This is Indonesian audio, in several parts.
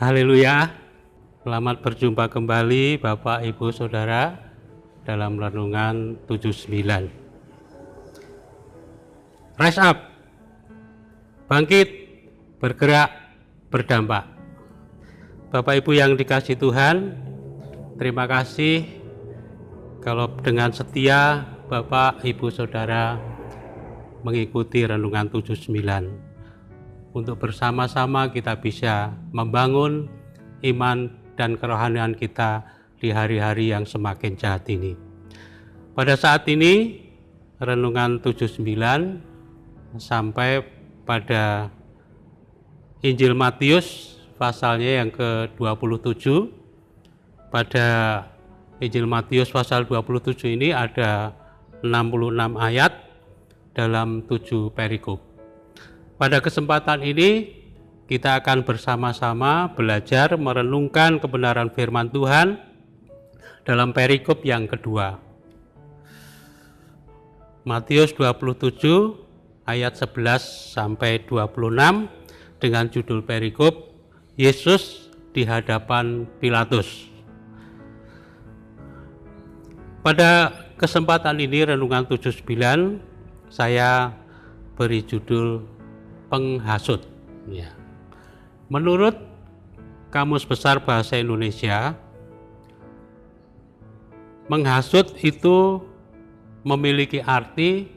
Haleluya, selamat berjumpa kembali Bapak, Ibu, Saudara dalam Renungan 79. Rise up, bangkit, bergerak, berdampak. Bapak Ibu yang dikasihi Tuhan, terima kasih kalau dengan setia Bapak, Ibu, Saudara mengikuti Renungan 79. Untuk bersama-sama kita bisa membangun iman dan kerohanian kita di hari-hari yang semakin jahat ini. Pada saat ini Renungan 79 sampai pada Injil Matius pasalnya yang ke-27. Pada Injil Matius pasal 27 ini ada 66 ayat dalam 7 perikop. Pada kesempatan ini kita akan bersama-sama belajar merenungkan kebenaran firman Tuhan dalam perikop yang kedua. Matius 27 ayat 11 sampai 26 dengan judul perikop Yesus di hadapan Pilatus. Pada kesempatan ini Renungan 79 saya beri judul penghasut. Ya. Menurut Kamus Besar Bahasa Indonesia, menghasut itu memiliki arti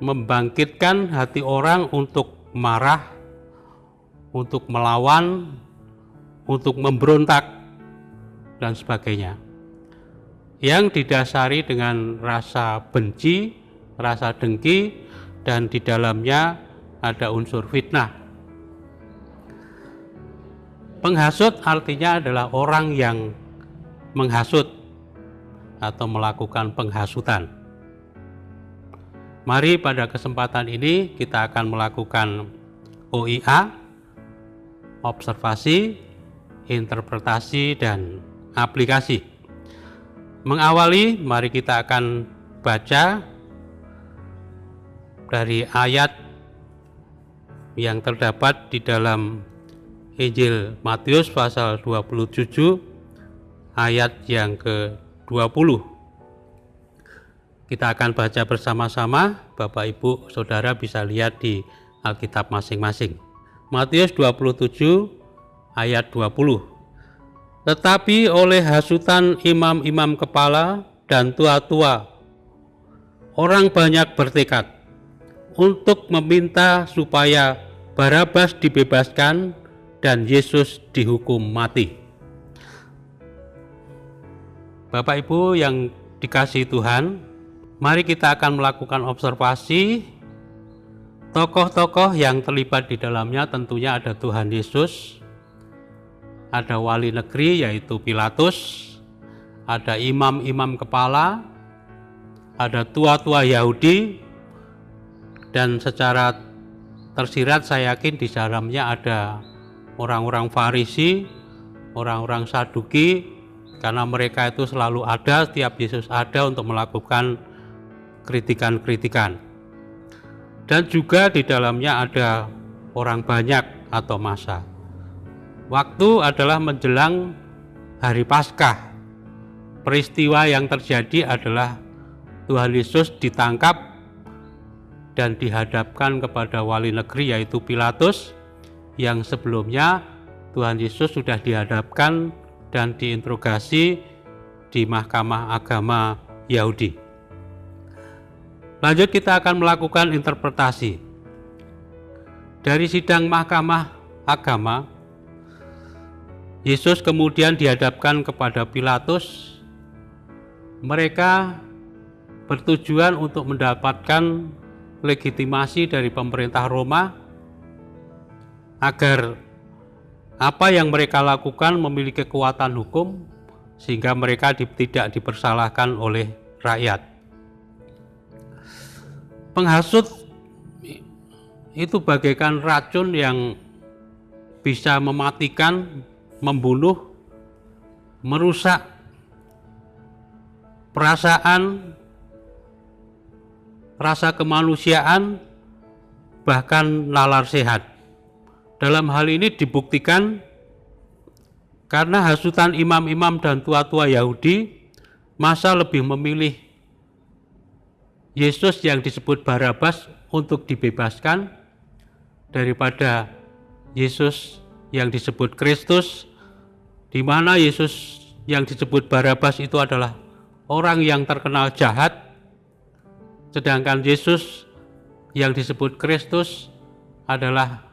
membangkitkan hati orang untuk marah, untuk melawan, untuk memberontak, dan sebagainya. Yang didasari dengan rasa benci, rasa dengki, dan di dalamnya ada unsur fitnah. Penghasut artinya adalah orang yang menghasut atau melakukan penghasutan. Mari pada kesempatan ini kita akan melakukan OIA, observasi, interpretasi, dan aplikasi. Mengawali, mari kita akan baca dari ayat yang terdapat di dalam Injil Matius pasal 27 ayat yang ke-20. Kita akan baca bersama-sama, Bapak, Ibu, Saudara bisa lihat di Alkitab masing-masing. Matius 27 ayat 20. Tetapi oleh hasutan imam-imam kepala dan tua-tua, orang banyak bertekad untuk meminta supaya Barabas dibebaskan dan Yesus dihukum mati. Bapak Ibu yang dikasihi Tuhan, mari kita akan melakukan observasi. Tokoh-tokoh yang terlibat di dalamnya tentunya ada Tuhan Yesus, ada wali negeri yaitu Pilatus, ada imam-imam kepala, ada tua-tua Yahudi, dan secara tersirat saya yakin di dalamnya ada orang-orang Farisi, orang-orang Saduki, karena mereka itu selalu ada setiap Yesus ada untuk melakukan kritikan-kritikan. Dan juga di dalamnya ada orang banyak atau massa. Waktu adalah menjelang hari Paskah. Peristiwa yang terjadi adalah Tuhan Yesus ditangkap dan dihadapkan kepada wali negeri yaitu Pilatus, yang sebelumnya Tuhan Yesus sudah dihadapkan dan diinterogasi di Mahkamah Agama Yahudi. Lanjut kita akan melakukan interpretasi. Dari sidang Mahkamah Agama, Yesus kemudian dihadapkan kepada Pilatus. Mereka bertujuan untuk mendapatkan legitimasi dari pemerintah Roma agar apa yang mereka lakukan memiliki kekuatan hukum sehingga mereka tidak dipersalahkan oleh rakyat. Penghasut itu bagaikan racun yang bisa mematikan, membunuh, merusak perasaan, rasa kemanusiaan, bahkan nalar sehat. Dalam hal ini dibuktikan karena hasutan imam-imam dan tua-tua Yahudi, masa lebih memilih Yesus yang disebut Barabas untuk dibebaskan daripada Yesus yang disebut Kristus, di mana Yesus yang disebut Barabas itu adalah orang yang terkenal jahat, sedangkan Yesus yang disebut Kristus adalah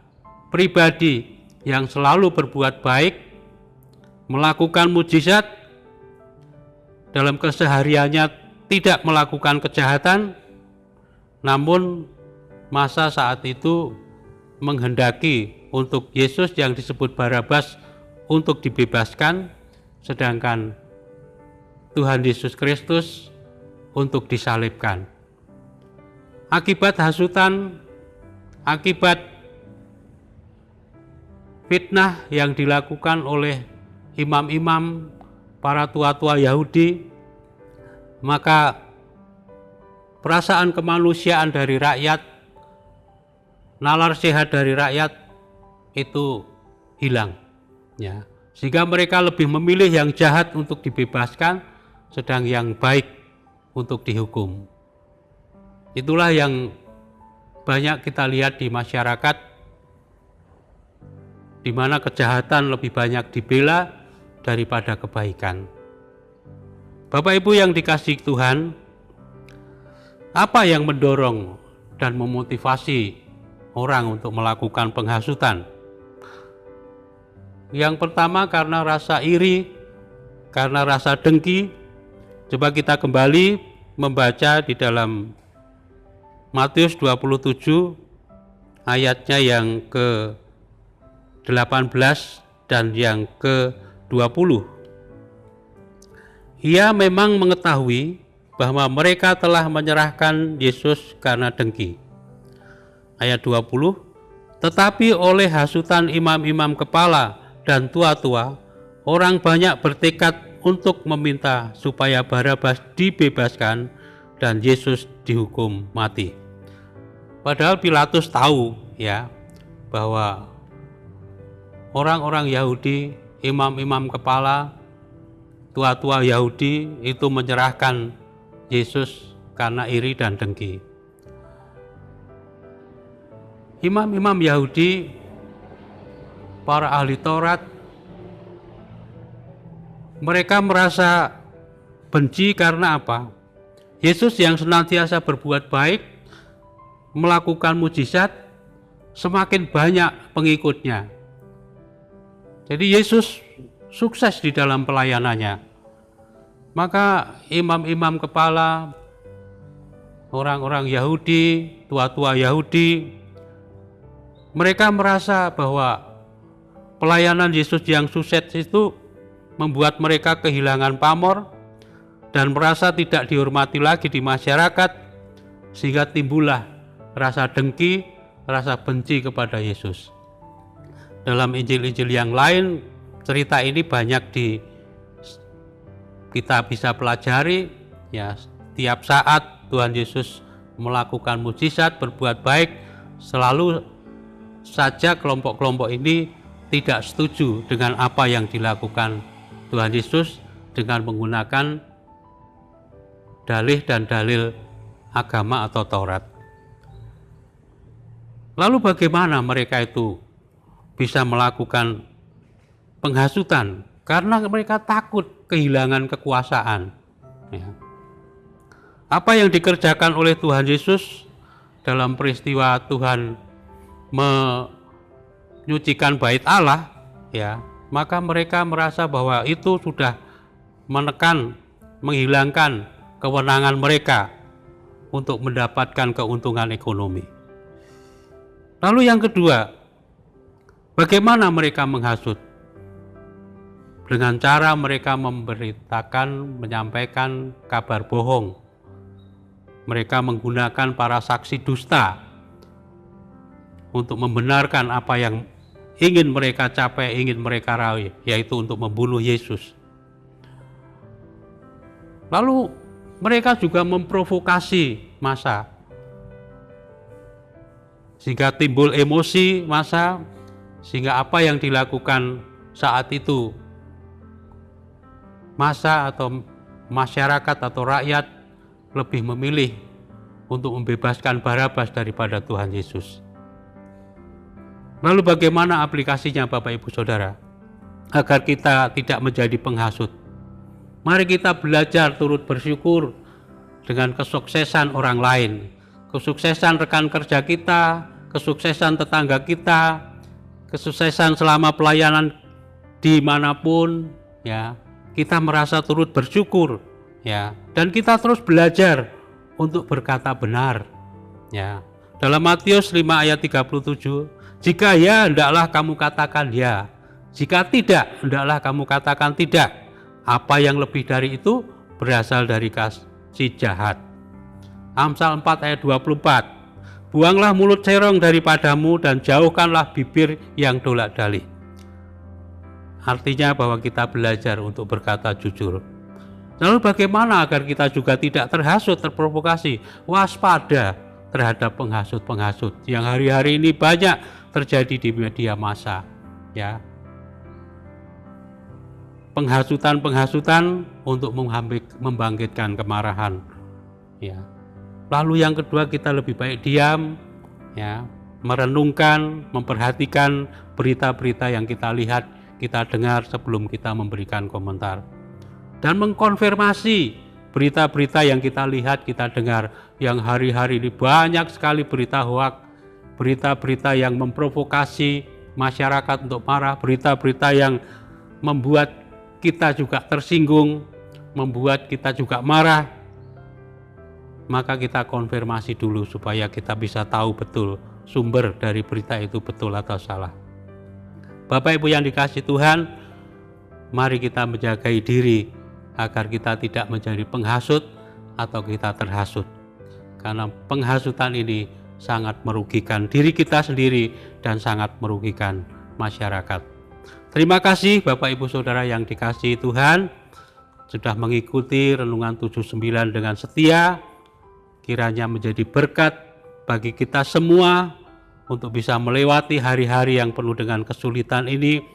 pribadi yang selalu berbuat baik, melakukan mujizat, dalam kesehariannya tidak melakukan kejahatan, namun masa saat itu menghendaki untuk Yesus yang disebut Barabas untuk dibebaskan, sedangkan Tuhan Yesus Kristus untuk disalibkan. Akibat hasutan, akibat fitnah yang dilakukan oleh imam-imam, para tua-tua Yahudi, maka perasaan kemanusiaan dari rakyat, nalar sehat dari rakyat itu hilang, ya. Sehingga mereka lebih memilih yang jahat untuk dibebaskan, sedang yang baik untuk dihukum. Itulah yang banyak kita lihat di masyarakat, di mana kejahatan lebih banyak dibela daripada kebaikan. Bapak Ibu yang dikasihi Tuhan, apa yang mendorong dan memotivasi orang untuk melakukan penghasutan? Yang pertama karena rasa iri, karena rasa dengki. Coba kita kembali membaca di dalam Matius 27 ayatnya yang ke-18 dan yang ke-20. Ia memang mengetahui bahwa mereka telah menyerahkan Yesus karena dengki. Ayat 20, tetapi oleh hasutan imam-imam kepala dan tua-tua, orang banyak bertekad untuk meminta supaya Barabas dibebaskan dan Yesus dihukum mati. Padahal Pilatus tahu, ya, bahwa orang-orang Yahudi, imam-imam kepala, tua-tua Yahudi itu menyerahkan Yesus karena iri dan dengki. Imam-imam Yahudi, para ahli Taurat, mereka merasa benci karena apa? Yesus yang senantiasa berbuat baik, melakukan mujizat, semakin banyak pengikutnya. Jadi Yesus sukses di dalam pelayanannya. Maka imam-imam kepala, orang-orang Yahudi, tua-tua Yahudi, mereka merasa bahwa pelayanan Yesus yang sukses itu membuat mereka kehilangan pamor dan merasa tidak dihormati lagi di masyarakat, sehingga timbullah rasa dengki, rasa benci kepada Yesus. Dalam Injil-Injil yang lain, cerita ini banyak kita bisa pelajari, ya. Setiap saat Tuhan Yesus melakukan mujizat, berbuat baik, selalu saja kelompok-kelompok ini tidak setuju dengan apa yang dilakukan Tuhan Yesus dengan menggunakan dalih dan dalil agama atau Taurat. Lalu bagaimana mereka itu bisa melakukan penghasutan? Karena mereka takut kehilangan kekuasaan. Ya. Apa yang dikerjakan oleh Tuhan Yesus dalam peristiwa Tuhan menyucikan bait Allah, ya, maka mereka merasa bahwa itu sudah menekan, menghilangkan kewenangan mereka untuk mendapatkan keuntungan ekonomi. Lalu yang kedua, bagaimana mereka menghasut? Dengan cara mereka memberitakan, menyampaikan kabar bohong. Mereka menggunakan para saksi dusta untuk membenarkan apa yang ingin mereka capai, ingin mereka raih, yaitu untuk membunuh Yesus. Lalu mereka juga memprovokasi massa. sehingga timbul emosi massa, sehingga apa yang dilakukan saat itu massa atau masyarakat atau rakyat lebih memilih untuk membebaskan Barabas daripada Tuhan Yesus. Lalu bagaimana aplikasinya Bapak Ibu Saudara? Agar kita tidak menjadi penghasut. Mari kita belajar turut bersyukur dengan kesuksesan orang lain, kesuksesan rekan kerja kita, kesuksesan tetangga kita, kesuksesan selama pelayanan dimanapun, ya, kita merasa turut bersyukur, ya, dan kita terus belajar untuk berkata benar, ya. Dalam Matius 5 ayat 37, jika ya, hendaklah kamu katakan ya, jika tidak, hendaklah kamu katakan tidak. Apa yang lebih dari itu berasal dari kasih jahat. Amsal 4 ayat 24, buanglah mulut cerong daripadamu dan jauhkanlah bibir yang dolak-dalik. Artinya bahwa kita belajar untuk berkata jujur. Lalu bagaimana agar kita juga tidak terhasut, terprovokasi, waspada terhadap penghasut-penghasut yang hari-hari ini banyak terjadi di media massa, ya. Penghasutan-penghasutan untuk membangkitkan kemarahan, ya. Lalu yang kedua, kita lebih baik diam, ya, merenungkan, memperhatikan berita-berita yang kita lihat, kita dengar sebelum kita memberikan komentar, dan mengkonfirmasi berita-berita yang kita lihat, kita dengar, yang hari-hari ini banyak sekali berita hoaks, berita-berita yang memprovokasi masyarakat untuk marah, berita-berita yang membuat kita juga tersinggung, membuat kita juga marah. Maka kita konfirmasi dulu supaya kita bisa tahu betul sumber dari berita itu betul atau salah. Bapak Ibu yang dikasihi Tuhan, mari kita menjaga diri agar kita tidak menjadi penghasut atau kita terhasut. Karena penghasutan ini sangat merugikan diri kita sendiri dan sangat merugikan masyarakat. Terima kasih Bapak Ibu Saudara yang dikasihi Tuhan, sudah mengikuti Renungan 79 dengan setia. Kiranya menjadi berkat bagi kita semua untuk bisa melewati hari-hari yang penuh dengan kesulitan ini.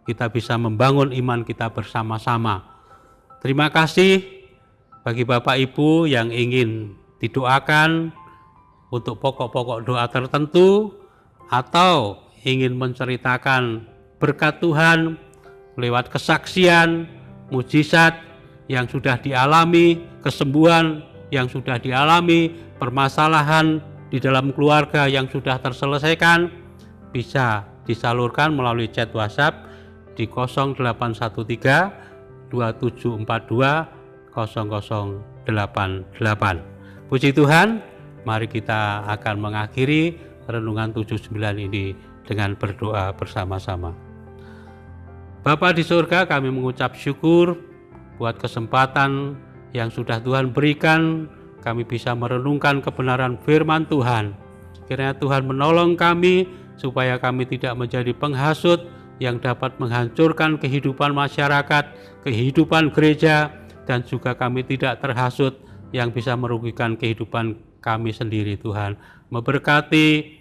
Kita bisa membangun iman kita bersama-sama. Terima kasih bagi Bapak Ibu yang ingin didoakan untuk pokok-pokok doa tertentu atau ingin menceritakan berkat Tuhan lewat kesaksian, mujizat yang sudah dialami, kesembuhan yang sudah dialami, permasalahan di dalam keluarga yang sudah terselesaikan, bisa disalurkan melalui chat WhatsApp di 0813 2742 0088. Puji Tuhan, mari kita akan mengakhiri Renungan 79 ini dengan berdoa bersama-sama. Bapa di surga, kami mengucap syukur buat kesempatan yang sudah Tuhan berikan, kami bisa merenungkan kebenaran firman Tuhan. Kiranya Tuhan menolong kami supaya kami tidak menjadi penghasut yang dapat menghancurkan kehidupan masyarakat, kehidupan gereja, dan juga kami tidak terhasut yang bisa merugikan kehidupan kami sendiri. Tuhan memberkati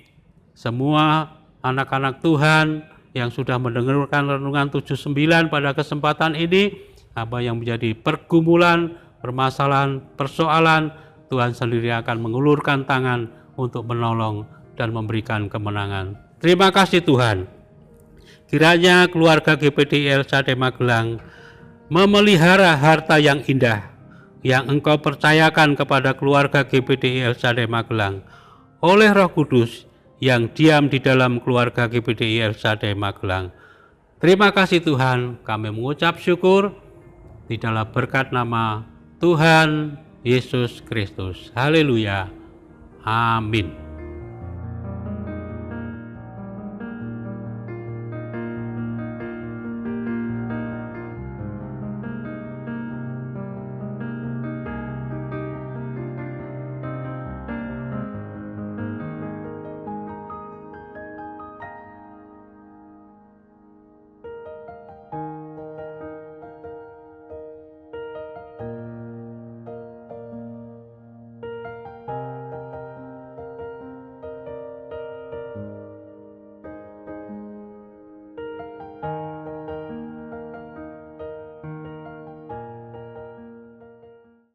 semua anak-anak Tuhan yang sudah mendengarkan Renungan 79 pada kesempatan ini. Apa yang menjadi pergumulan, permasalahan, persoalan, Tuhan sendiri akan mengulurkan tangan untuk menolong dan memberikan kemenangan. Terima kasih Tuhan. Kiranya keluarga GPDI LSAD Magelang memelihara harta yang indah yang Engkau percayakan kepada keluarga GPDI LSAD Magelang oleh Roh Kudus yang diam di dalam keluarga GPDI LSAD Magelang. Terima kasih Tuhan, kami mengucap syukur di dalam berkat nama Tuhan Yesus Kristus. Haleluya. Amin.